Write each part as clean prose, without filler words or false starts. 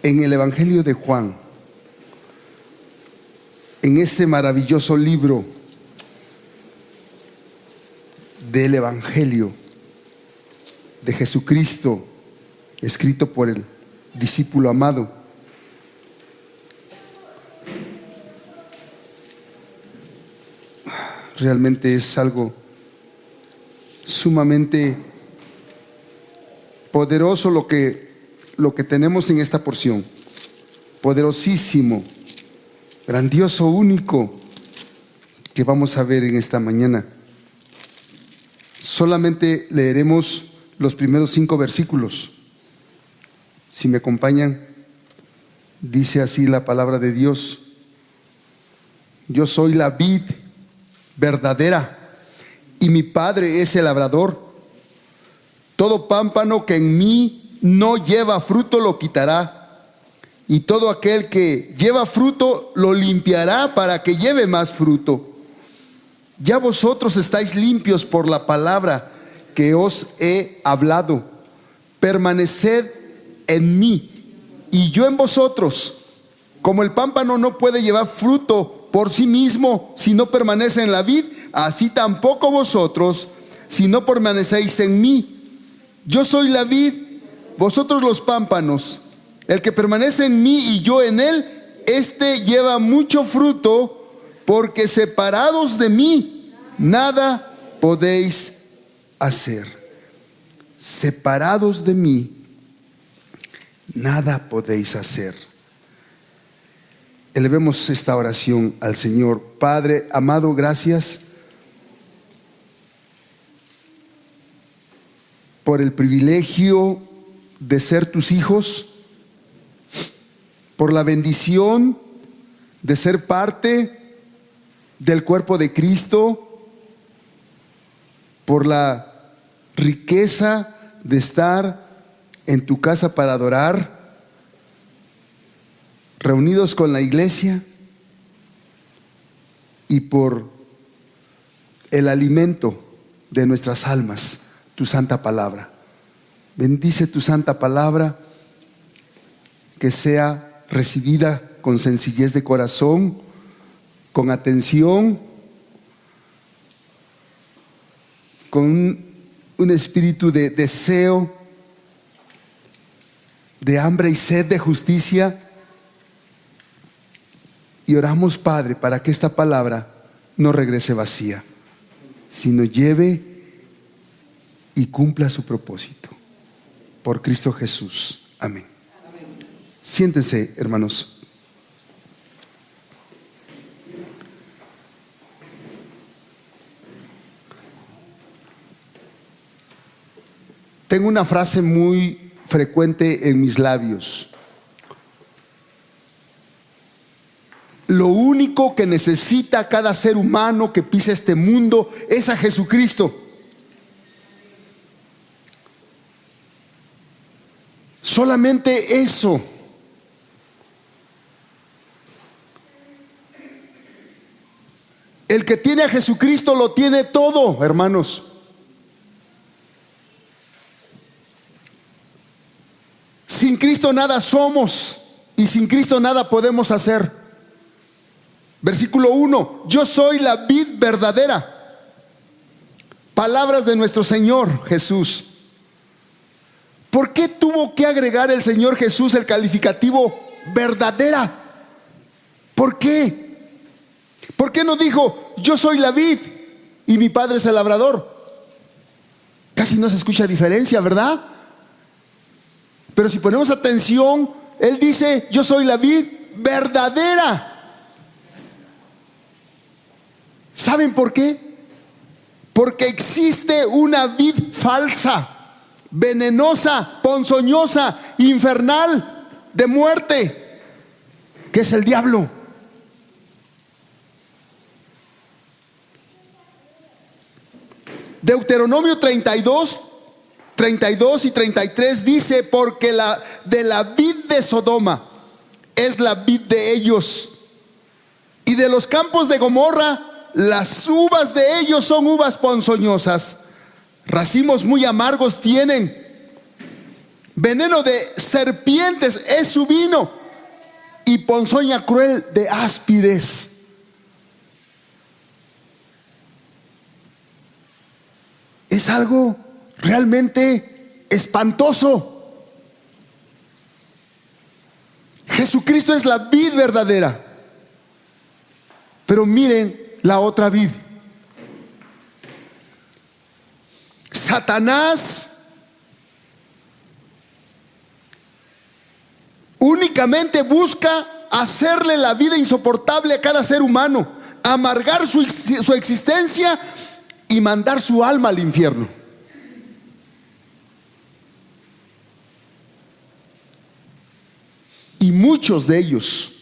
en el Evangelio de Juan, en este maravilloso libro del Evangelio de Jesucristo, escrito por el discípulo amado. Realmente es algo sumamente poderoso lo que tenemos en esta porción. Poderosísimo, grandioso, único, que vamos a ver en esta mañana. Solamente leeremos los primeros 5 versículos. Si me acompañan, dice así la palabra de Dios: yo soy la vid verdadera y mi Padre es el labrador. Todo pámpano que en mí no lleva fruto lo quitará, y todo aquel que lleva fruto lo limpiará para que lleve más fruto. Ya vosotros estáis limpios por la palabra que os he hablado. Permaneced en mí y yo en vosotros. Como el pámpano no puede llevar fruto por sí mismo si no permanece en la vid, así tampoco vosotros si no permanecéis en mí. Yo soy la vid, vosotros los pámpanos. El que permanece en mí y yo en él, este lleva mucho fruto, porque separados de mí nada podéis hacer. Separados de mí nada podéis hacer. Elevemos esta oración al Señor. Padre amado, gracias por el privilegio de ser tus hijos, por la bendición de ser parte del cuerpo de Cristo, por la riqueza de estar en tu casa para adorar, reunidos con la iglesia, y por el alimento de nuestras almas, tu santa palabra. Bendice tu santa palabra, que sea recibida con sencillez de corazón, con atención, con un espíritu de deseo, de hambre y sed de justicia. Y oramos, Padre, para que esta palabra no regrese vacía, sino lleve y cumpla su propósito. Por Cristo Jesús. Amén. Siéntense, hermanos. Tengo una frase muy frecuente en mis labios: lo único que necesita cada ser humano que pisa este mundo es a Jesucristo. Solamente eso. El que tiene a Jesucristo lo tiene todo, hermanos. Sin Cristo nada somos y sin Cristo nada podemos hacer. Versículo 1: yo soy la vid verdadera. Palabras de nuestro Señor Jesús. ¿Por qué tuvo que agregar el Señor Jesús el calificativo verdadera? ¿Por qué? ¿Por qué no dijo yo soy la vid y mi Padre es el labrador? Casi no se escucha diferencia, ¿verdad? Pero si ponemos atención, Él dice yo soy la vid verdadera. ¿Saben por qué? Porque existe una vid falsa, venenosa, ponzoñosa, infernal, de muerte, que es el diablo. Deuteronomio 32 y 33 dice: porque de la vid de Sodoma es la vid de ellos, y de los campos de Gomorra las uvas de ellos son uvas ponzoñosas. Racimos muy amargos tienen, Veneno de serpientes es su vino, y ponzoña cruel de áspides. Es algo realmente espantoso. Jesucristo es la vid verdadera, pero miren la otra vid. Satanás únicamente busca hacerle la vida insoportable a cada ser humano, amargar su existencia y mandar su alma al infierno. Y muchos de ellos,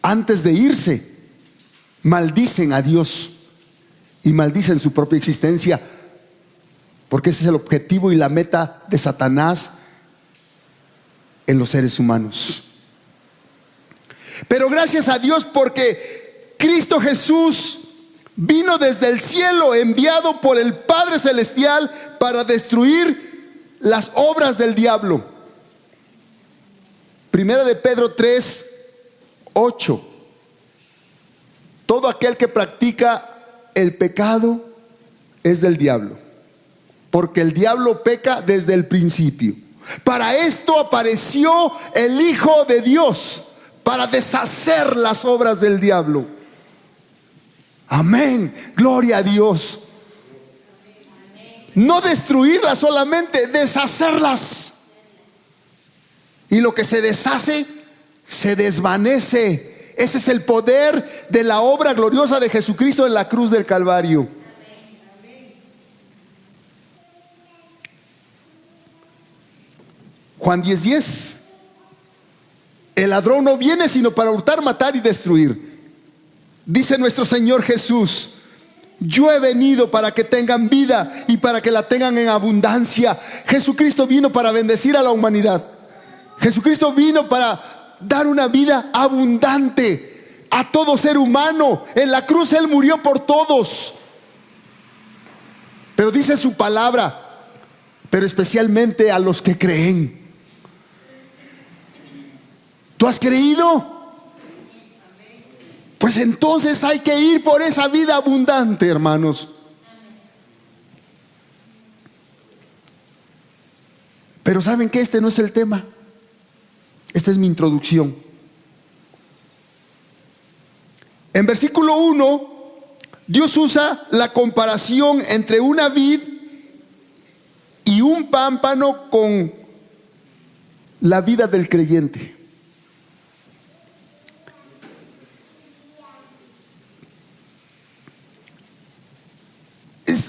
antes de irse, maldicen a Dios y maldicen su propia existencia, porque ese es el objetivo y la meta de Satanás en los seres humanos. Pero gracias a Dios, porque Cristo Jesús vino desde el cielo, enviado por el Padre Celestial para destruir las obras del diablo. Primera de Pedro 3:8. Todo aquel que practica el pecado es del diablo, porque el diablo peca desde el principio. Para esto apareció el Hijo de Dios, para deshacer las obras del diablo. Amén, gloria a Dios. No destruirlas solamente, deshacerlas. Y lo que se deshace, se desvanece. Ese es el poder de la obra gloriosa de Jesucristo en la cruz del Calvario. Juan 10:10. El ladrón no viene sino para hurtar, matar y destruir. Dice nuestro Señor Jesús: yo he venido para que tengan vida y para que la tengan en abundancia. Jesucristo vino para bendecir a la humanidad. Jesucristo vino para dar una vida abundante a todo ser humano. En la cruz Él murió por todos. Pero dice su palabra, pero especialmente a los que creen. ¿Tú has creído? Pues entonces hay que ir por esa vida abundante, hermanos. Pero ¿saben qué? Este no es el tema. Esta es mi introducción. En versículo 1, Dios usa la comparación entre una vid y un pámpano con la vida del creyente.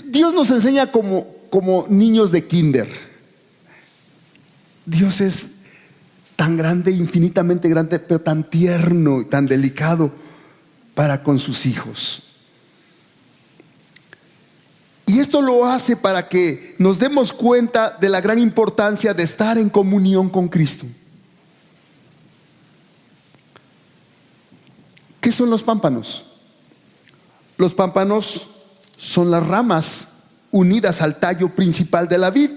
Dios nos enseña como niños de kinder. Dios es tan grande, infinitamente grande, pero tan tierno y tan delicado para con sus hijos. Y esto lo hace para que nos demos cuenta de la gran importancia de estar en comunión con Cristo. ¿Qué son los pámpanos? Los pámpanos son las ramas unidas al tallo principal de la vid,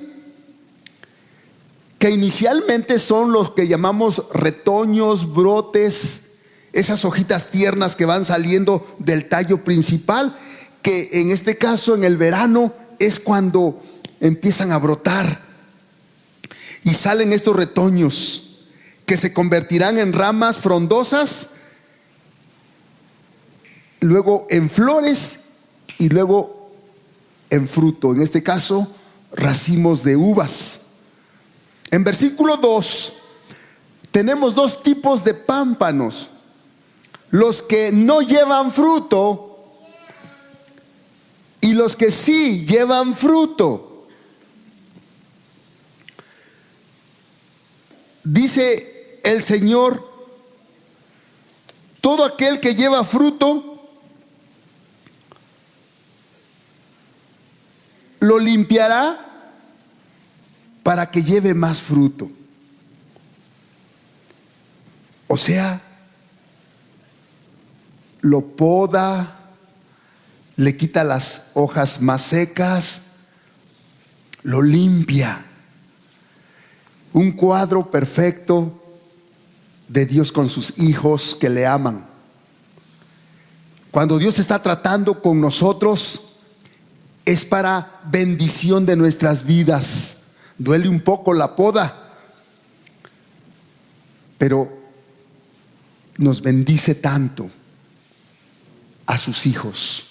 que inicialmente son los que llamamos retoños, brotes, esas hojitas tiernas que van saliendo del tallo principal, que en este caso en el verano es cuando empiezan a brotar y salen estos retoños que se convertirán en ramas frondosas, luego en flores y luego en fruto, en este caso racimos de uvas. En versículo 2 tenemos dos tipos de pámpanos: los que no llevan fruto y los que sí llevan fruto. Dice el Señor: todo aquel que lleva fruto lo limpiará para que lleve más fruto. O sea, lo poda, le quita las hojas más secas, lo limpia. un cuadro perfecto de Dios con sus hijos que le aman. Cuando Dios está tratando con nosotros, es para bendición de nuestras vidas. Duele un poco la poda, pero nos bendice tanto a sus hijos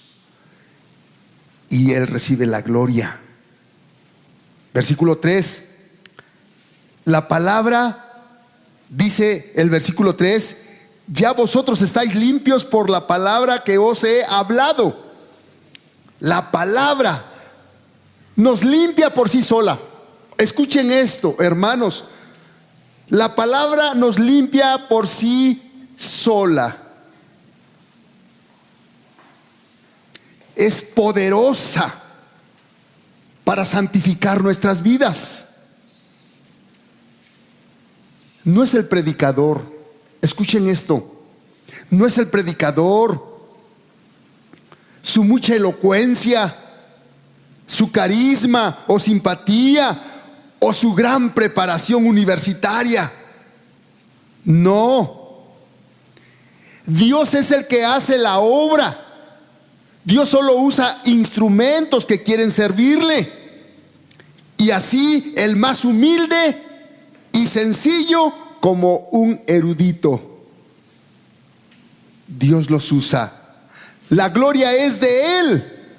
y Él recibe la gloria. Versículo 3, la palabra, dice el versículo 3, ya vosotros estáis limpios por la palabra que os he hablado. La palabra nos limpia por sí sola. Escuchen esto, hermanos. La palabra nos limpia por sí sola. Es poderosa para santificar nuestras vidas. No es el predicador, escuchen esto, no es el predicador, su mucha elocuencia, su carisma o simpatía o su gran preparación universitaria. No, Dios es el que hace la obra. Dios solo usa instrumentos que quieren servirle. Y así el más humilde y sencillo como un erudito, Dios los usa. La gloria es de Él,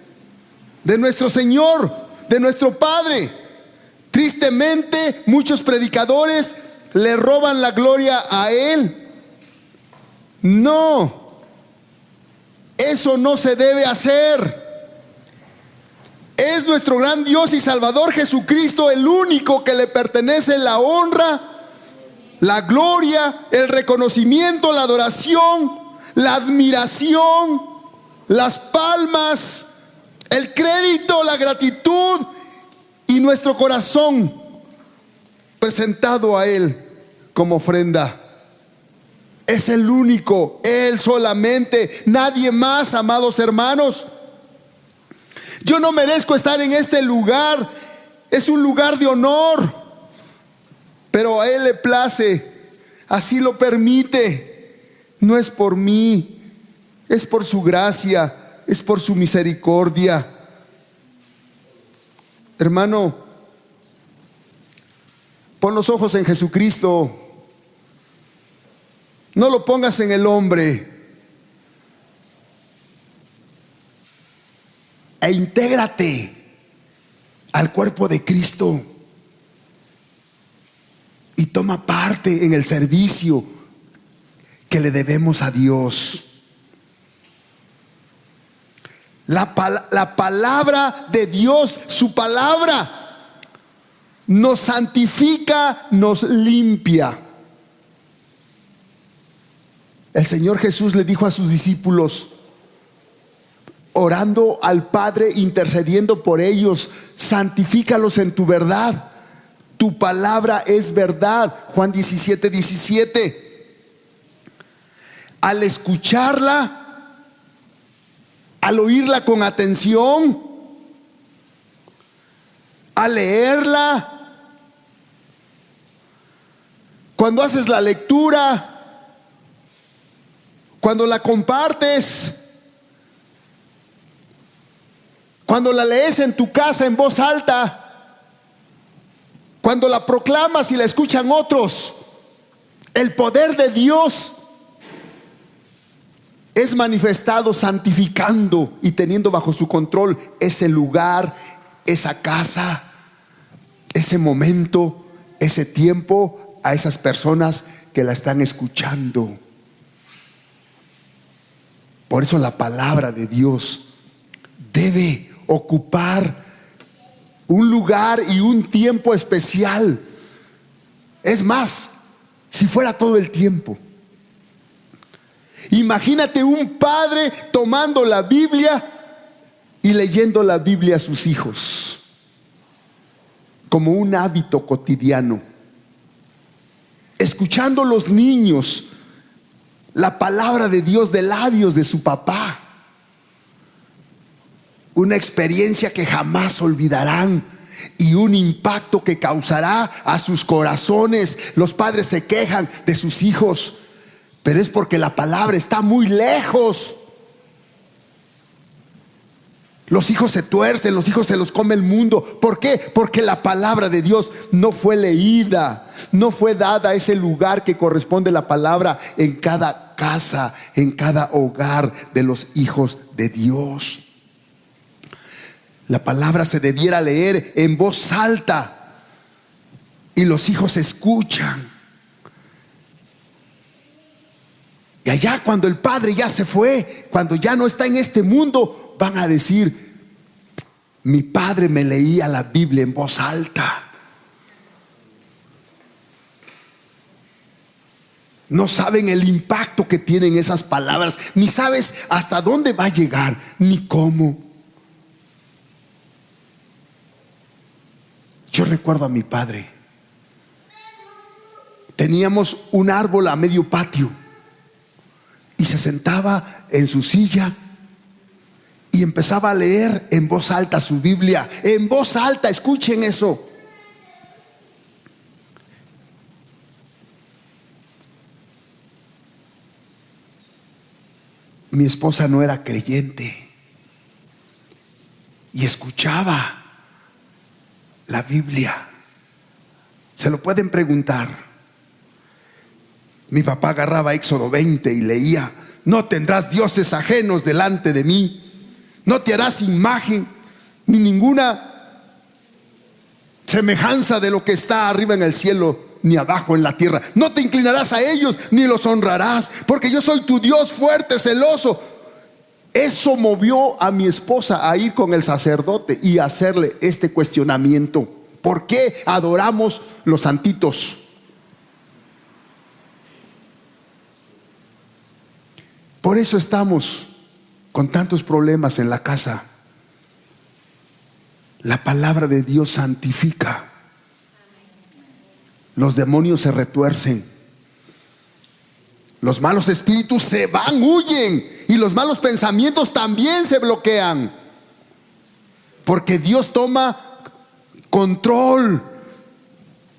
de nuestro Señor, de nuestro Padre. Tristemente, muchos predicadores le roban la gloria a Él. No, eso no se debe hacer. Es nuestro gran Dios y Salvador Jesucristo el único que le pertenece la honra, la gloria, el reconocimiento, la adoración, la admiración, las palmas, el crédito, la gratitud y nuestro corazón presentado a Él como ofrenda. Es el único, Él solamente, nadie más, amados hermanos. Yo no merezco estar en este lugar, es un lugar de honor, pero a Él le place, así lo permite. No es por mí, es por su gracia, es por su misericordia. Hermano, pon los ojos en Jesucristo. No lo pongas en el hombre. E intégrate al cuerpo de Cristo y toma parte en el servicio que le debemos a Dios. La palabra de Dios, su palabra, nos santifica, nos limpia. El Señor Jesús le dijo a sus discípulos, orando al Padre, intercediendo por ellos: santifícalos en tu verdad, tu palabra es verdad. Juan 17:17. Al escucharla, al oírla con atención, al leerla, cuando haces la lectura, cuando la compartes, cuando la lees en tu casa en voz alta, cuando la proclamas y la escuchan otros, el poder de Dios es manifestado santificando y teniendo bajo su control ese lugar, esa casa, ese momento, ese tiempo, a esas personas que la están escuchando. Por eso la palabra de Dios debe ocupar un lugar y un tiempo especial. Es más, si fuera todo el tiempo. Imagínate un padre tomando la Biblia y leyendo la Biblia a sus hijos como un hábito cotidiano, escuchando a los niños la palabra de Dios de labios de su papá. Una experiencia que jamás olvidarán. y un impacto que causará a sus corazones. Los padres se quejan de sus hijos, pero es porque la palabra está muy lejos. Los hijos se tuercen, los hijos se los come el mundo. ¿Por qué? Porque la palabra de Dios no fue leída, no fue dada ese lugar que corresponde a la palabra en cada casa, en cada hogar de los hijos de Dios. La palabra se debiera leer en voz alta y los hijos escuchan. Y allá cuando el padre ya se fue, cuando ya no está en este mundo, van a decir: mi padre me leía la Biblia en voz alta. No saben el impacto que tienen esas palabras, ni sabes hasta dónde va a llegar, ni cómo. Yo recuerdo a mi padre. Teníamos un árbol a medio patio y se sentaba en su silla y empezaba a leer en voz alta su Biblia. En voz alta, escuchen eso. Mi esposa no era creyente y escuchaba la Biblia. Se lo pueden preguntar. Mi papá agarraba Éxodo 20 y leía: no tendrás dioses ajenos delante de mí, no te harás imagen ni ninguna semejanza de lo que está arriba en el cielo ni abajo en la tierra. No te inclinarás a ellos ni los honrarás, porque yo soy tu Dios fuerte, celoso. Eso movió a mi esposa a ir con el sacerdote y hacerle este cuestionamiento: ¿por qué adoramos los santitos? Por eso estamos con tantos problemas en la casa. La palabra de Dios santifica. Los demonios se retuercen. Los malos espíritus se van, huyen. Y los malos pensamientos también se bloquean. Porque Dios toma control.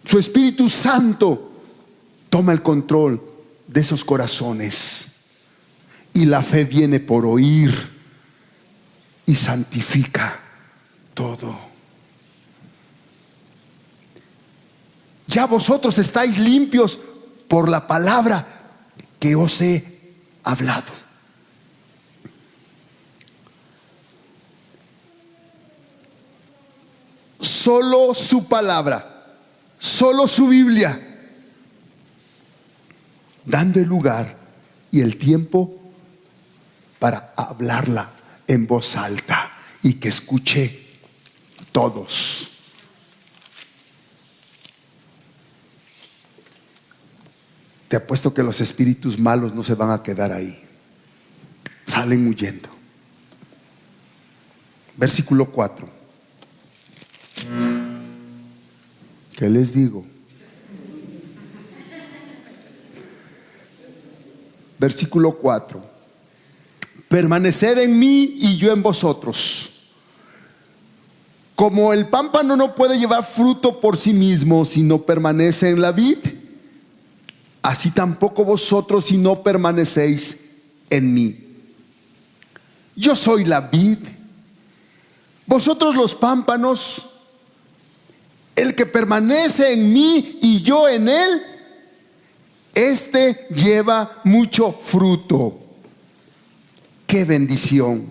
Su Espíritu Santo toma el control de esos corazones. Y la fe viene por oír y santifica todo. Ya vosotros estáis limpios por la palabra que os he hablado. Solo su palabra, solo su Biblia, dando el lugar y el tiempo para hablarla en voz alta y que escuche todos. Te apuesto que los espíritus malos no se van a quedar ahí, salen huyendo. Versículo 4. ¿Qué les digo? Versículo 4. Permaneced en mí y yo en vosotros. Como el pámpano no puede llevar fruto por sí mismo si no permanece en la vid, así tampoco vosotros si no permanecéis en mí. Yo soy la vid, vosotros los pámpanos. El que permanece en mí y yo en él, este lleva mucho fruto. Qué bendición,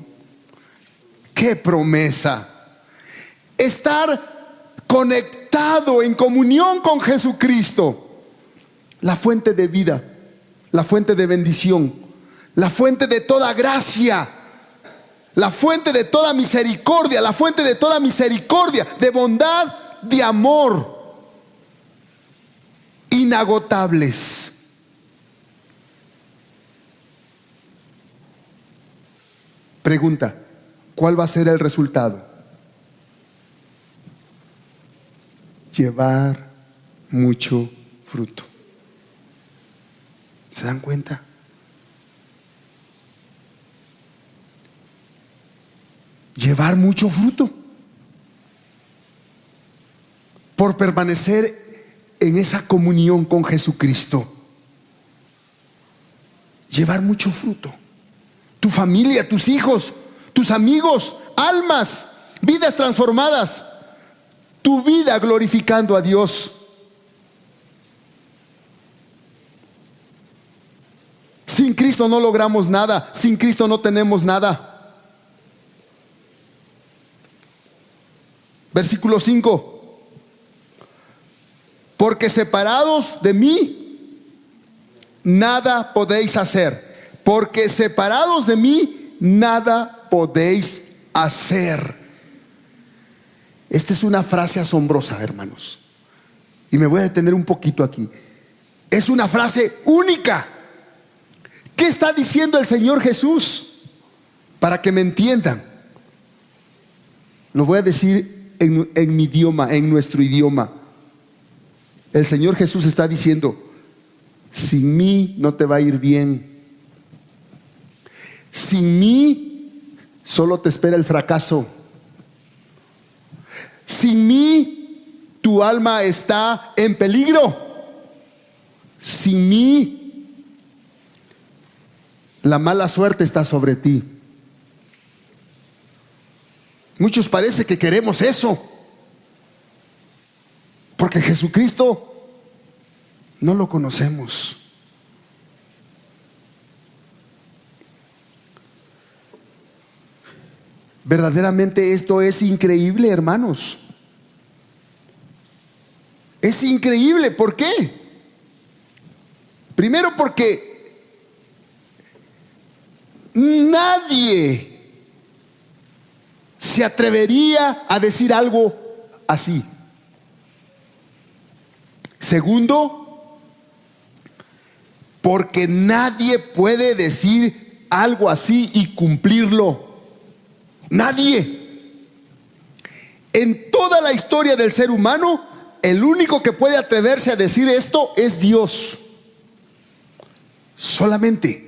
qué promesa. Estar conectado en comunión con Jesucristo, la fuente de vida, la fuente de bendición, la fuente de toda gracia, la fuente de toda misericordia, la fuente de toda misericordia, de bondad, de amor, inagotables. Pregunta: ¿cuál va a ser el resultado? Llevar mucho fruto. ¿Se dan cuenta? Llevar mucho fruto. por permanecer en esa comunión con Jesucristo. Llevar mucho fruto. Tu familia, tus hijos, tus amigos, almas, vidas transformadas. Tu vida glorificando a Dios. Sin Cristo no logramos nada. Sin Cristo no tenemos nada. Versículo 5. Porque separados de mí, nada podéis hacer. Porque separados de mí, nada podéis hacer. Esta es una frase asombrosa, hermanos. Y me voy a detener un poquito aquí. Es una frase única. ¿Qué está diciendo el Señor Jesús? Para que me entiendan. Lo voy a decir en mi idioma, en nuestro idioma. El Señor Jesús está diciendo: sin mí no te va a ir bien. Sin mí solo te espera el fracaso. Sin mí tu alma está en peligro. Sin mí la mala suerte está sobre ti. Muchos parece que queremos eso, porque Jesucristo no lo conocemos. Verdaderamente esto es increíble, hermanos. Es increíble. ¿Por qué? Primero porque nadie se atrevería a decir algo así. Segundo, porque nadie puede decir algo así y cumplirlo. Nadie. En toda la historia del ser humano, el único que puede atreverse a decir esto es Dios. Solamente.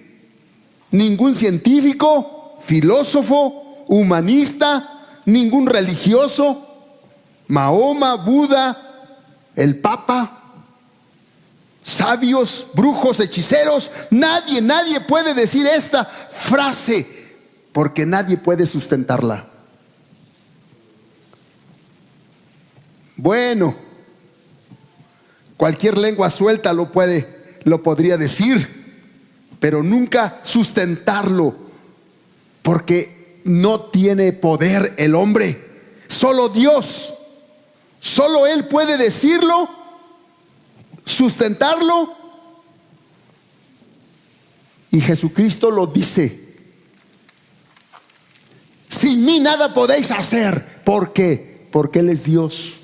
Ningún científico, filósofo, humanista, ningún religioso, Mahoma, Buda, el Papa, sabios, brujos, hechiceros, nadie puede decir esta frase, porque nadie puede sustentarla. Bueno, cualquier lengua suelta lo podría decir, pero nunca sustentarlo, porque no tiene poder el hombre. Solo Dios, solo Él puede decirlo, sustentarlo, y Jesucristo lo dice: sin mí nada podéis hacer. ¿Por qué? Porque Él es Dios.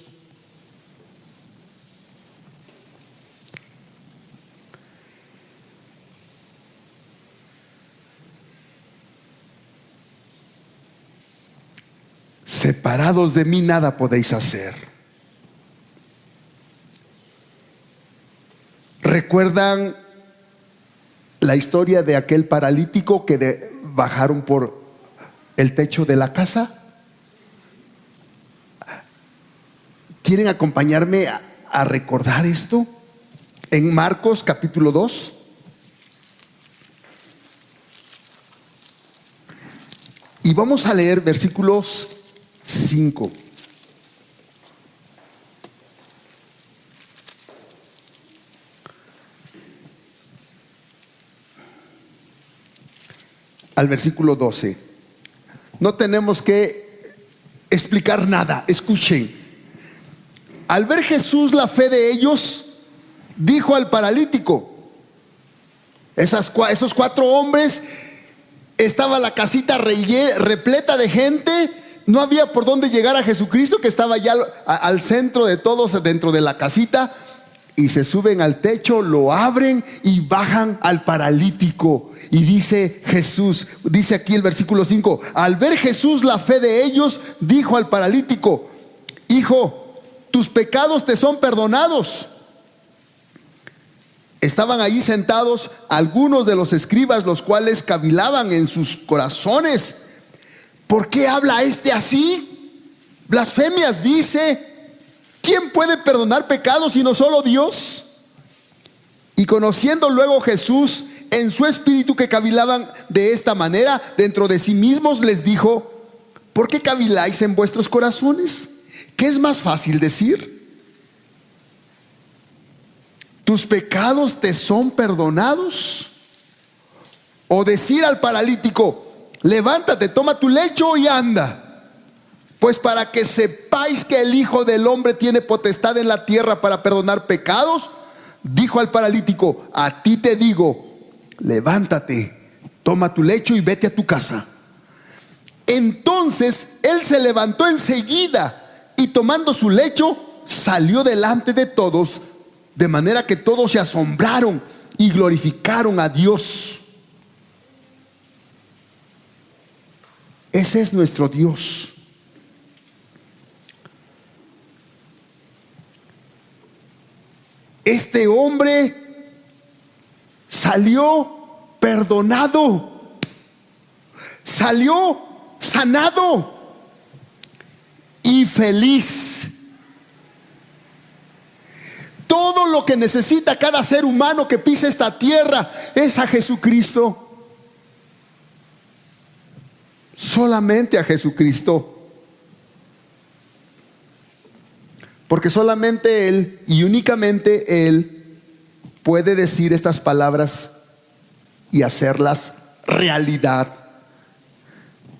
Separados de mí nada podéis hacer. ¿Recuerdan la historia de aquel paralítico que bajaron por el techo de la casa? ¿Quieren acompañarme a recordar esto? En Marcos capítulo 2. Y vamos a leer versículos 5. Al versículo 12. No tenemos que explicar nada. Escuchen. Al ver Jesús la fe de ellos, dijo al paralítico. Esos 4 hombres, estaba la casita repleta de gente. No había por dónde llegar a Jesucristo, que estaba ya al centro de todos, dentro de la casita. Y se suben al techo, lo abren y bajan al paralítico. Y dice Jesús, dice aquí el versículo 5: al ver Jesús la fe de ellos, dijo al paralítico: hijo, tus pecados te son perdonados. Estaban allí sentados algunos de los escribas, los cuales cavilaban en sus corazones: ¿por qué habla este así? Blasfemias dice. ¿Quién puede perdonar pecados sino solo Dios? Y conociendo luego Jesús en su espíritu que cavilaban de esta manera dentro de sí mismos, les dijo: ¿por qué caviláis en vuestros corazones? ¿Qué es más fácil decir? ¿tus pecados te son perdonados? O decir al paralítico: levántate, toma tu lecho y anda. Pues para que sepáis que el Hijo del Hombre tiene potestad en la tierra para perdonar pecados, dijo al paralítico: a ti te digo, levántate, toma tu lecho y vete a tu casa. Entonces él se levantó enseguida y tomando su lecho salió delante de todos, de manera que todos se asombraron y glorificaron a Dios. Ese es nuestro Dios. Este hombre salió perdonado, salió sanado y feliz. Todo lo que necesita cada ser humano que pisa esta tierra es a Jesucristo. Solamente a Jesucristo. Porque solamente Él y únicamente Él puede decir estas palabras y hacerlas realidad.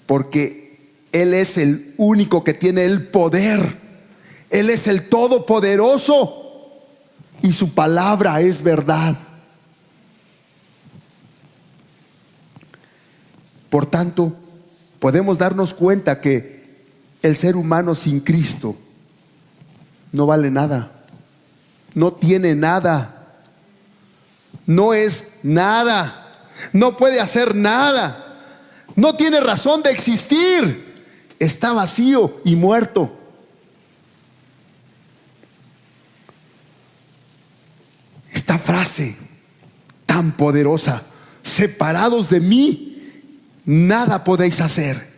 Porque Él es el único que tiene el poder. Él es el todopoderoso y su palabra es verdad. Por tanto, podemos darnos cuenta que el ser humano sin Cristo no vale nada, no tiene nada, no es nada, no puede hacer nada, no tiene razón de existir, está vacío y muerto. Esta frase tan poderosa: separados de mí, nada podéis hacer.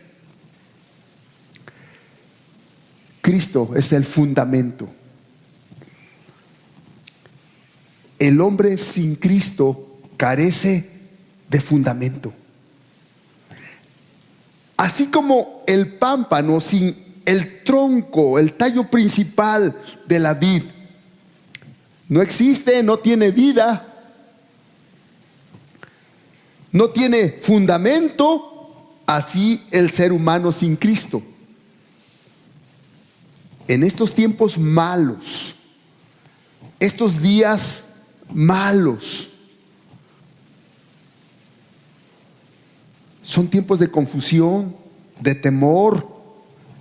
Cristo es el fundamento. El hombre sin Cristo carece de fundamento. Así como el pámpano sin el tronco, el tallo principal de la vid, no existe, no tiene vida, no tiene fundamento, así el ser humano sin Cristo. En estos tiempos malos, estos días malos, son tiempos de confusión, de temor,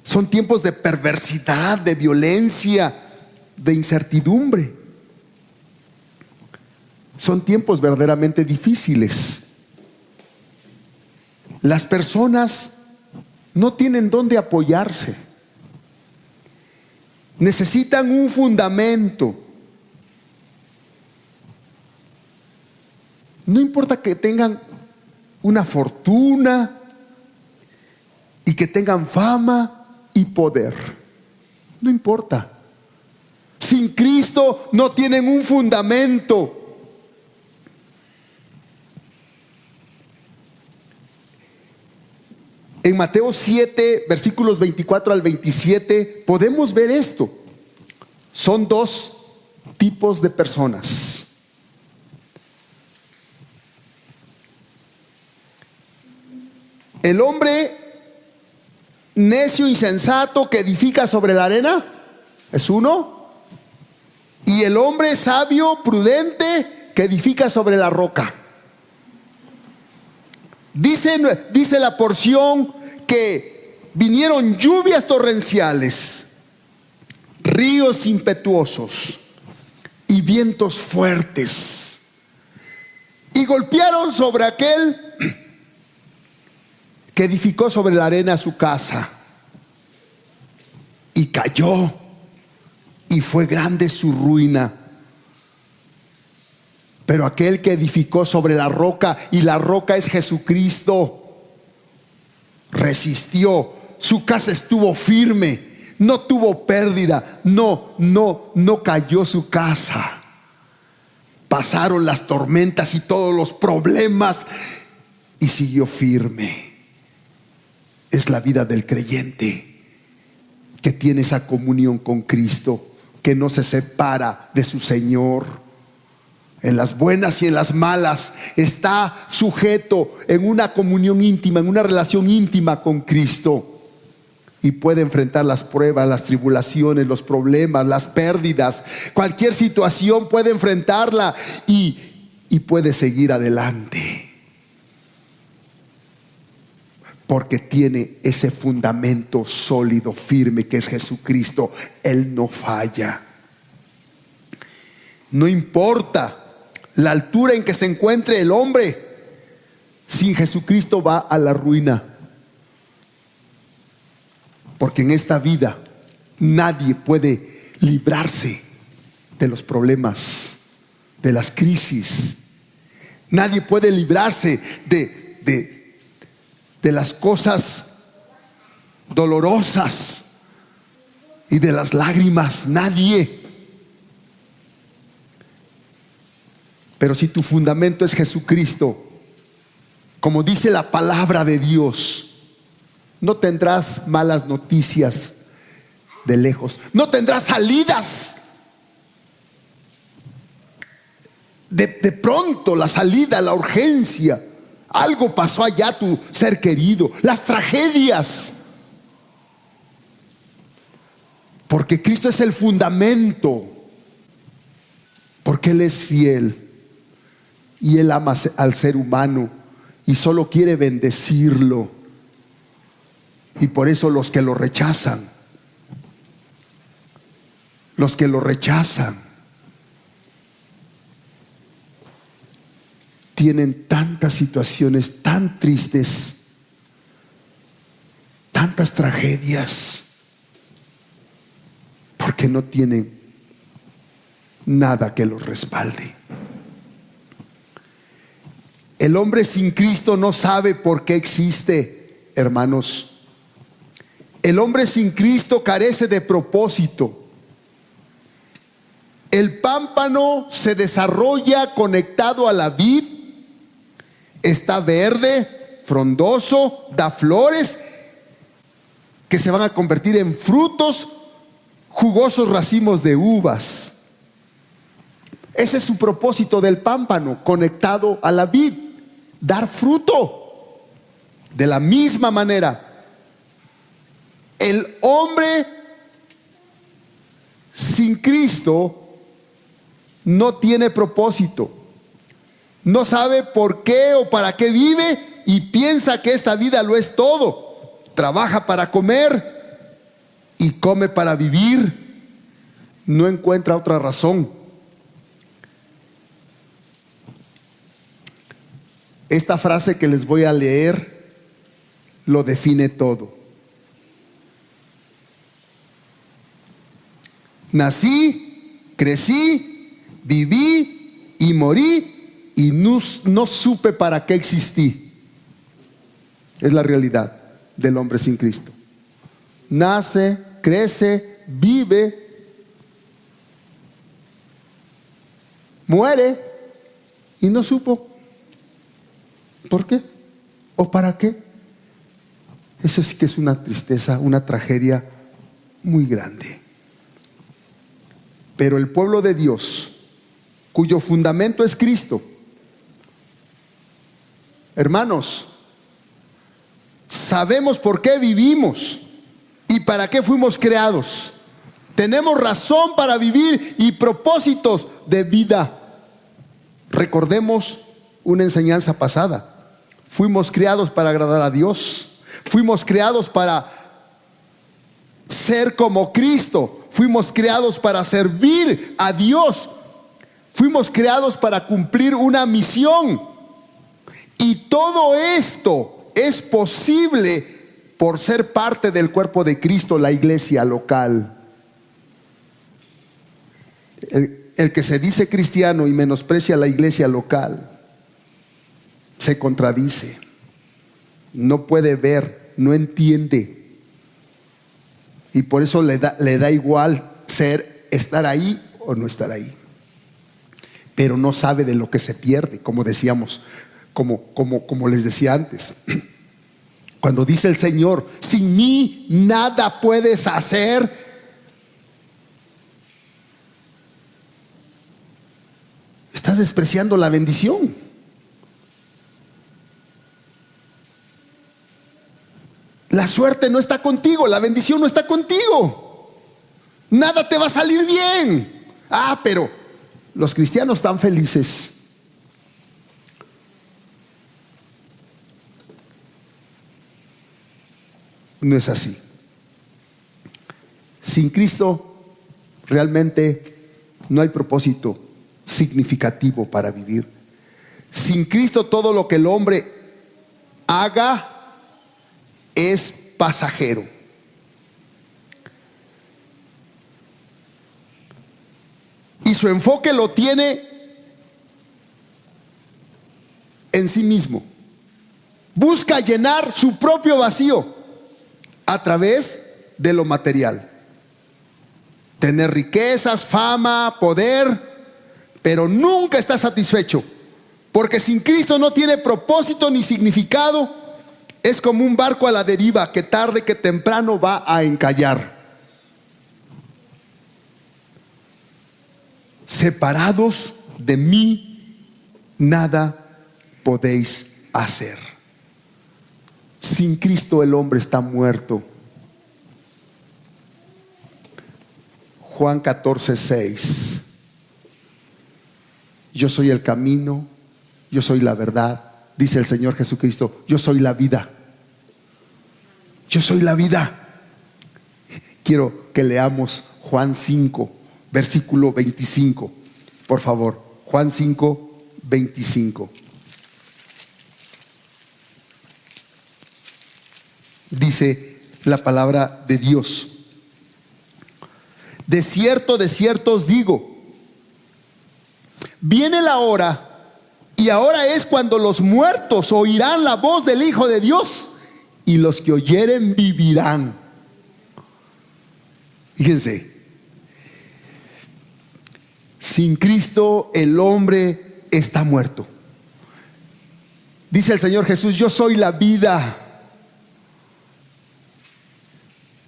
son tiempos de perversidad, de violencia, de incertidumbre. Son tiempos verdaderamente difíciles. Las personas no tienen dónde apoyarse. Necesitan un fundamento. No importa que tengan una fortuna y que tengan fama y poder. No importa. Sin Cristo no tienen un fundamento. En Mateo 7, versículos 24 al 27, podemos ver esto. Son dos tipos de personas. El hombre necio, insensato, que edifica sobre la arena, es uno. Y el hombre sabio, prudente, que edifica sobre la roca. Dice la porción que vinieron lluvias torrenciales, ríos impetuosos y vientos fuertes, y golpearon sobre aquel que edificó sobre la arena su casa, y cayó, y fue grande su ruina. Pero aquel que edificó sobre la roca, y la roca es Jesucristo, resistió, su casa estuvo firme, no tuvo pérdida, no cayó su casa. Pasaron las tormentas y todos los problemas y siguió firme. Es la vida del creyente que tiene esa comunión con Cristo, que no se separa de su Señor. En las buenas y en las malas está sujeto en una comunión íntima, en una relación íntima con Cristo, y puede enfrentar las pruebas, las tribulaciones, los problemas, las pérdidas, cualquier situación puede enfrentarla y puede seguir adelante, porque tiene ese fundamento sólido, firme, que es Jesucristo. Él no falla. No importa la altura en que se encuentre el hombre, sin Jesucristo va a la ruina. Porque en esta vida nadie puede librarse de los problemas, de las crisis. Nadie puede librarse de las cosas dolorosas y de las lágrimas. Nadie. Pero si tu fundamento es Jesucristo, como dice la palabra de Dios, no tendrás malas noticias de lejos, no tendrás salidas de pronto, la salida, la urgencia. Algo pasó allá, tu ser querido, las tragedias, porque Cristo es el fundamento, porque Él es fiel y Él ama al ser humano y solo quiere bendecirlo. Y por eso los que lo rechazan tienen tantas situaciones tan tristes, tantas tragedias, porque no tienen nada que los respalde. El hombre sin Cristo no sabe por qué existe, hermanos. El hombre sin Cristo carece de propósito. El pámpano se desarrolla conectado a la vid, está verde, frondoso, da flores que se van a convertir en frutos, jugosos racimos de uvas. Ese es su propósito del pámpano, conectado a la vid, dar fruto. De la misma manera, el hombre sin Cristo no tiene propósito, no sabe por qué o para qué vive y piensa que esta vida lo es todo. Trabaja para comer y come para vivir, no encuentra otra razón. Esta frase que les voy a leer lo define todo. Nací, crecí, viví y morí y no supe para qué existí. Es la realidad del hombre sin Cristo. Nace, crece, vive, muere y no supo por qué o para qué. Eso sí que es una tristeza, una tragedia muy grande. Pero el pueblo de Dios, cuyo fundamento es Cristo, hermanos, sabemos por qué vivimos y para qué fuimos creados. Tenemos razón para vivir y propósitos de vida. Recordemos una enseñanza pasada. Fuimos creados para agradar a Dios. Fuimos creados para ser como Cristo. Fuimos creados para servir a Dios. Fuimos creados para cumplir una misión. Y todo esto es posible por ser parte del cuerpo de Cristo, la iglesia local. El que se dice cristiano y menosprecia la iglesia local se contradice. No puede ver, no entiende. Y por eso le da igual estar ahí o no estar ahí. Pero no sabe de lo que se pierde, como decíamos, como les decía antes. Cuando dice el Señor, sin mí nada puedes hacer, estás despreciando la bendición. La suerte no está contigo, la bendición no está contigo. Nada te va a salir bien. Pero los cristianos están felices. No es así. Sin Cristo realmente no hay propósito significativo para vivir. Sin Cristo todo lo que el hombre haga es pasajero. Y su enfoque lo tiene en sí mismo. Busca llenar su propio vacío a través de lo material. Tener riquezas, fama, poder, pero nunca está satisfecho, porque sin Cristo no tiene propósito ni significado. Es como un barco a la deriva que tarde que temprano va a encallar. Separados de mí, nada podéis hacer. Sin Cristo el hombre está muerto. Juan 14:6. Yo soy el camino, yo soy la verdad, dice el Señor Jesucristo. Yo soy la vida. Yo soy la vida. Quiero que leamos Juan 5, versículo 25. Por favor, Juan 5, 25. Dice la palabra de Dios: de cierto os digo, viene la hora, y ahora es cuando los muertos oirán la voz del Hijo de Dios, y los que oyeren vivirán. Fíjense, sin Cristo el hombre está muerto. Dice el Señor Jesús: yo soy la vida.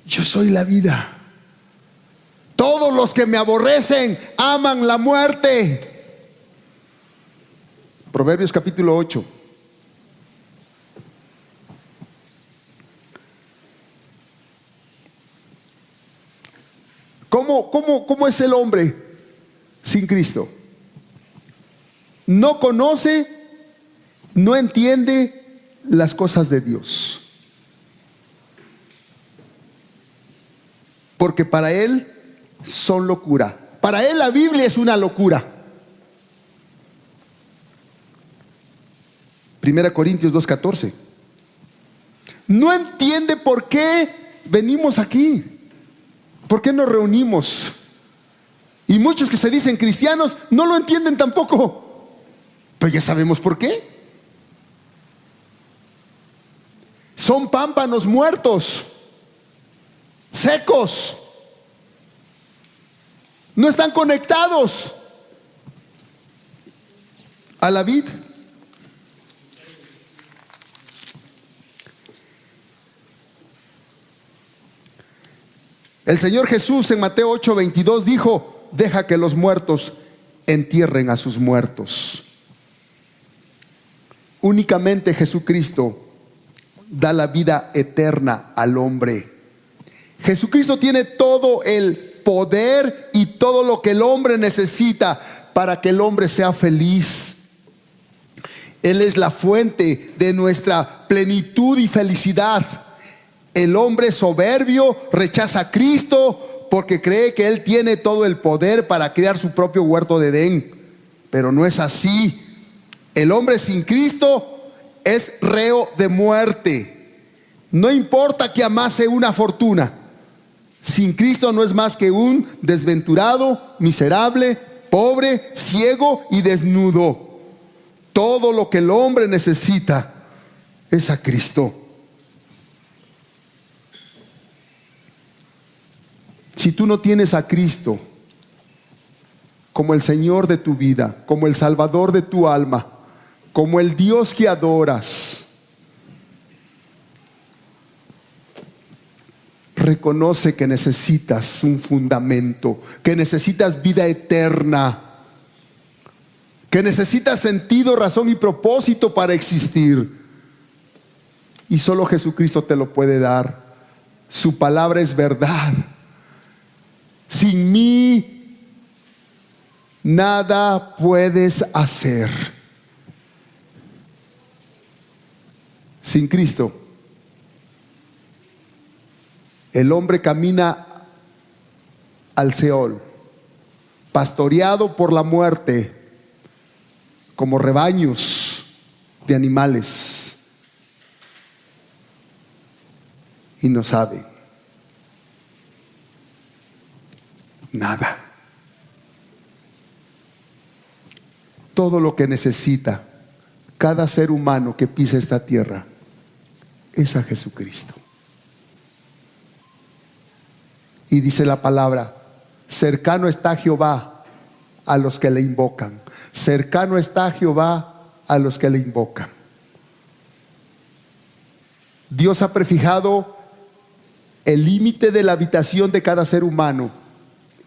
Yo soy la vida. Todos los que me aborrecen aman la muerte. Proverbios capítulo 8. ¿Cómo es el hombre sin Cristo? No conoce, no entiende las cosas de Dios. Porque para él son locura. Para él la Biblia es una locura. 1 Corintios 2:14. No entiende por qué venimos aquí, por qué nos reunimos. Y muchos que se dicen cristianos no lo entienden tampoco. Pero ya sabemos por qué. Son pámpanos muertos, secos. No están conectados a la vid. El Señor Jesús en Mateo 8:22 dijo: deja que los muertos entierren a sus muertos. Únicamente Jesucristo da la vida eterna al hombre. Jesucristo tiene todo el poder y todo lo que el hombre necesita para que el hombre sea feliz. Él es la fuente de nuestra plenitud y felicidad. El hombre soberbio rechaza a Cristo porque cree que Él tiene todo el poder para crear su propio huerto de Edén. Pero no es así. El hombre sin Cristo es reo de muerte. No importa que amase una fortuna. Sin Cristo no es más que un desventurado, miserable, pobre, ciego y desnudo. Todo lo que el hombre necesita es a Cristo. si tú no tienes a Cristo como el Señor de tu vida, como el Salvador de tu alma, como el Dios que adoras, reconoce que necesitas un fundamento, que necesitas vida eterna, que necesitas sentido, razón y propósito para existir. Y solo Jesucristo te lo puede dar. Su palabra es verdad. Sin mí nada puedes hacer. Sin Cristo, el hombre camina al Seol, pastoreado por la muerte, como rebaños de animales, y no sabe nada. Todo lo que necesita cada ser humano que pisa esta tierra es a Jesucristo. Y dice la palabra: cercano está Jehová a los que le invocan. Cercano está Jehová a los que le invocan. Dios ha prefijado el límite de la habitación de cada ser humano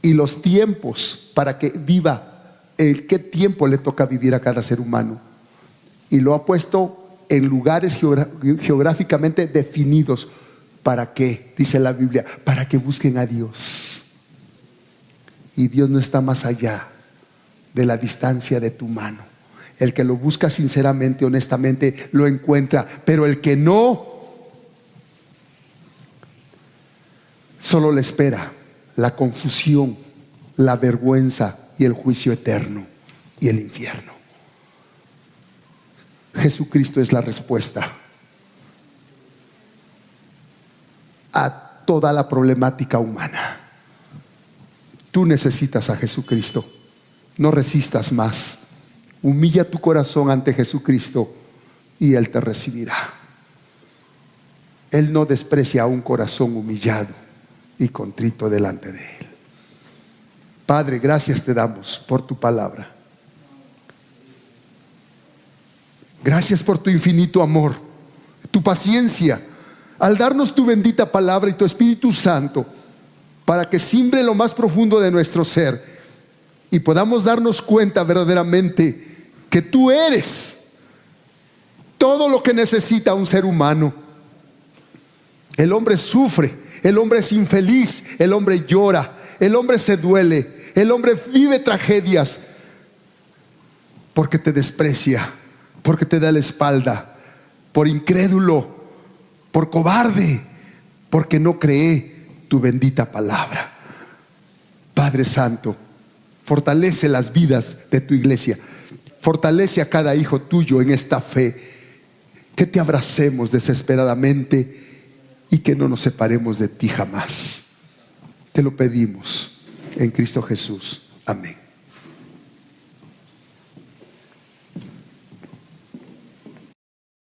y los tiempos para que viva. ¿En qué tiempo le toca vivir a cada ser humano? Y lo ha puesto en lugares geográficamente definidos. ¿Para qué? Dice la Biblia, para que busquen a Dios. Y Dios no está más allá de la distancia de tu mano. El que lo busca sinceramente, honestamente, lo encuentra. Pero el que no, solo le espera la confusión, la vergüenza y el juicio eterno y el infierno. Jesucristo es la respuesta a toda la problemática humana. Tú necesitas a Jesucristo. No resistas más. Humilla tu corazón ante Jesucristo y Él te recibirá. Él no desprecia a un corazón humillado y contrito delante de Él. Padre, gracias te damos por tu palabra. Gracias por tu infinito amor, tu paciencia, al darnos tu bendita palabra y tu Espíritu Santo, para que simbre lo más profundo de nuestro ser y podamos darnos cuenta verdaderamente que tú eres todo lo que necesita un ser humano. El hombre sufre, el hombre es infeliz, el hombre llora, el hombre se duele, el hombre vive tragedias porque te desprecia, porque te da la espalda, por incrédulo, por cobarde, porque no cree tu bendita palabra. Padre Santo, fortalece las vidas de tu iglesia, fortalece a cada hijo tuyo en esta fe, que te abracemos desesperadamente y que no nos separemos de ti jamás. Te lo pedimos en Cristo Jesús. Amén.